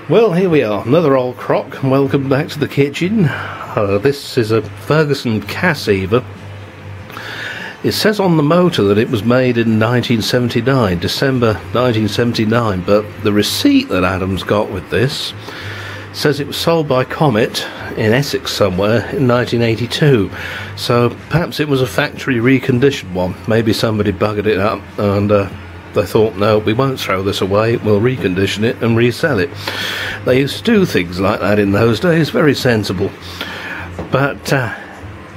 Well, here we are, another old crock, and welcome back to the kitchen. This is a Ferguson Casseiver. It says on the motor that it was made in 1979, December 1979, but the receipt that Adam's got with this says it was sold by Comet in Essex somewhere in 1982. So perhaps it was a factory reconditioned one. Maybe somebody buggered it up and they thought, no, we won't throw this away, we'll recondition it and resell it. They used to do things like that in those days, very sensible. But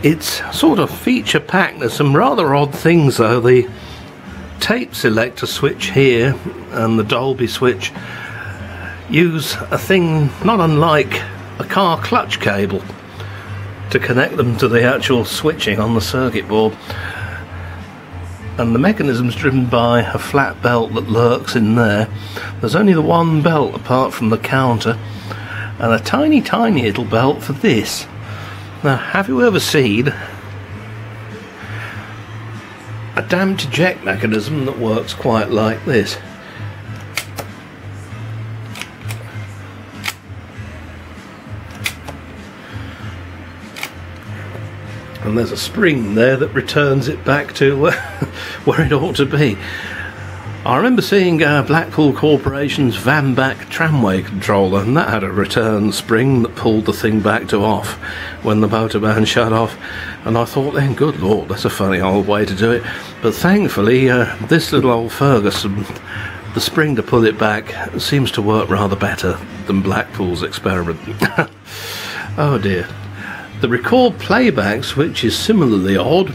it's sort of feature packed. There's some rather odd things though. The tape selector switch here and the Dolby switch use a thing not unlike a car clutch cable to connect them to the actual switching on the circuit board. And the mechanism's driven by a flat belt that lurks in there. There's only the one belt apart from the counter, and a tiny little belt for this. Now, have you ever seen a damped eject mechanism that works quite like this? And there's a spring there that returns it back to where it ought to be. I remember seeing Blackpool Corporation's Vanback tramway controller, and that had a return spring that pulled the thing back to off when the motorman shut off. And I thought then, good lord, that's a funny old way to do it. But thankfully, this little old Ferguson, the spring to pull it back seems to work rather better than Blackpool's experiment. Oh dear. The record playback switch is similarly odd,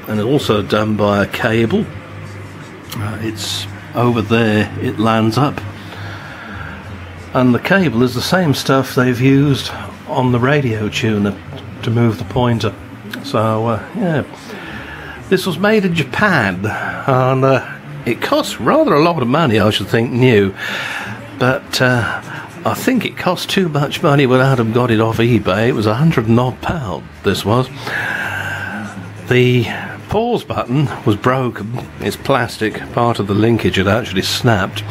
and also done by a cable. It's over there, it lands up, and the cable is the same stuff they've used on the radio tuner to move the pointer. So yeah, this was made in Japan, and it costs rather a lot of money, I should think, new, but I think it cost too much money when Adam got it off eBay. It was £100 and odd, this was. The pause button was broken. It's plastic. Part of the linkage had actually snapped.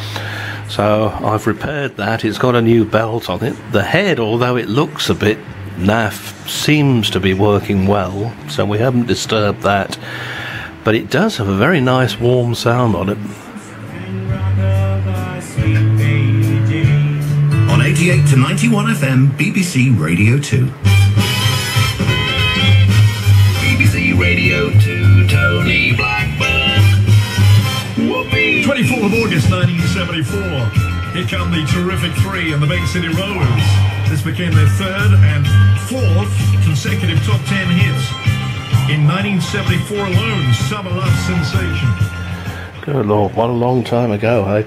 So I've repaired that. It's got a new belt on it. The head, although it looks a bit naff, seems to be working well. So we haven't disturbed that. But it does have a very nice warm sound on it. 88 to 91 FM, BBC Radio 2. BBC Radio 2, Tony Blackburn. Whoopee! 24th of August 1974. Here come the terrific three and the Big City Rollers. This became their third and fourth consecutive top 10 hits. In 1974 alone, Summer Love Sensation. Good lord, what a long time ago, hey?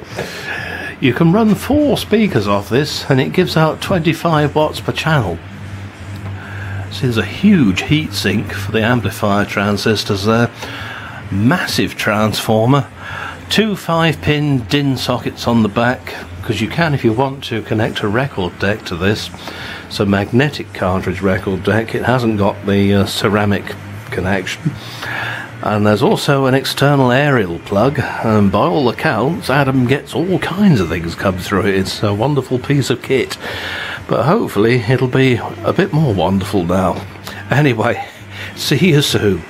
You can run 4 speakers off this and it gives out 25 watts per channel. So there's a huge heat sink for the amplifier transistors there. Massive transformer. 2 5-pin DIN sockets on the back, because you can, if you want to, connect a record deck to this. It's a magnetic cartridge record deck. It hasn't got the ceramic connection. And there's also an external aerial plug, and by all accounts Adam gets all kinds of things come through it. It's a wonderful piece of kit, but hopefully it'll be a bit more wonderful now. Anyway, see you soon.